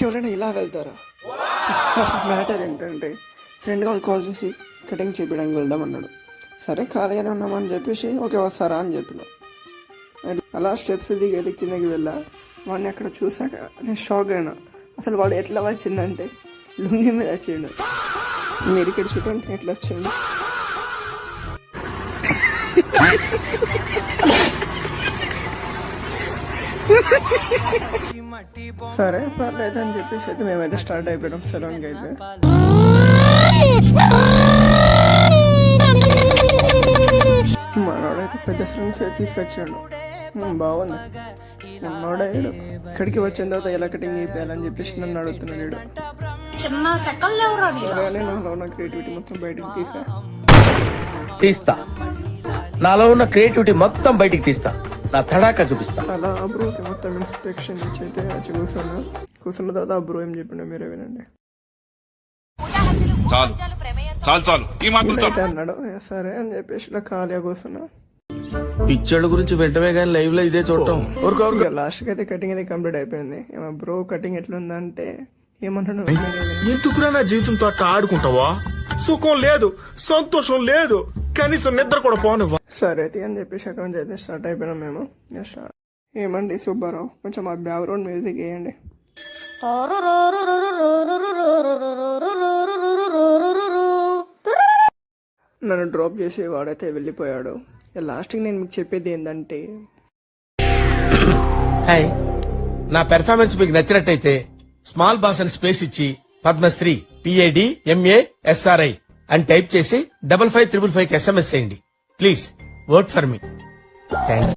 ఎవరైనా ఇలా వెళ్తారా? మ్యాటర్ ఏంటంటే ఫ్రెండ్ వాళ్ళు కాల్ చేసి కటింగ్ చేపించడానికి వెళ్దాం అన్నాడు. సరే ఖాళీగానే ఉన్నామని చెప్పేసి ఓకే వస్తారా అని చెప్పిన. అలా స్టెప్స్ దిగేది కిందకి వెళ్ళా. వాడిని అక్కడ చూసాక నేను షాక్ అయినా. అసలు వాడు ఎట్లా వచ్చిందంటే లుంగి మీద వచ్చిండు. మీరు ఇక్కడ చూడండి ఎట్లా వచ్చిండు. సరే పర్లేదు అని చెప్పేసి అయితే మేమైతే స్టార్ట్ అయిపోయాం సెలూన్కి. అయితే మనోడైతే పెద్ద ఫ్రెండ్స్ తీసుకొచ్చాడు. బాగుంది. మనోడాడు ఇక్కడికి వచ్చిన తర్వాత ఎలా కటింగ్ అయిపోయాలని చెప్పేసి నన్ను అడుగుతున్నాడు. నాలో ఉన్న క్రియేటివిటీ మొత్తం బయటకు తీస్తా. నాలో ఉన్న క్రియేటివిటీ మొత్తం బయటికి తీస్తా. నా తడాకా చూపిస్తా. అలా ఆ బ్రోకి మొత్తం ఇన్స్పెక్షన్ ఇచ్చి అయితే వచ్చి కూర్చున్న తర్వాత ఆ బ్రో ఏం చెప్పిండో మీరే వినండి. అయితే అన్నాడు సరే అని చెప్పేసి ఇలా ఖాళీగా కూర్చున్నా. పిక్చర్ల గురించి వెంటనే కానీ లైవ్ లో ఇదే చూడటం. లాస్ట్ కి అయితే కటింగ్ అయితే కంప్లీట్ అయిపోయింది. ఏమో బ్రో కటింగ్ ఎట్లుందంటే ఏమన్నాడు, ఎందుకురా నా జీవితంతో అట్లా ఆడుకుంటావా? సుఖం లేదు, సంతోషం లేదు, కనీసం నిద్ర కూడా పోనివ్వా. సరే అయితే అని చెప్పేసి అక్కడ నుంచి అయితే స్టార్ట్ అయిపోయినాం మేము. ఏమండి సుబ్బారావు కొంచెం ఆ బ్యాక్గ్రౌండ్ మ్యూజిక్ వేయండి. నన్ను డ్రాప్ చేసి వాడైతే వెళ్ళిపోయాడు. లాస్ట్కి నేను మీకు చెప్పేది ఏంటంటే, హాయ్, నా పెర్ఫార్మెన్స్ మీకు నచ్చినట్టయితే స్మాల్ బాస్ అని స్పేస్ ఇచ్చి పద్మశ్రీ PADMASRI అని టైప్ చేసి 5555 SMS చేయండి. Please vote for me. Thank you.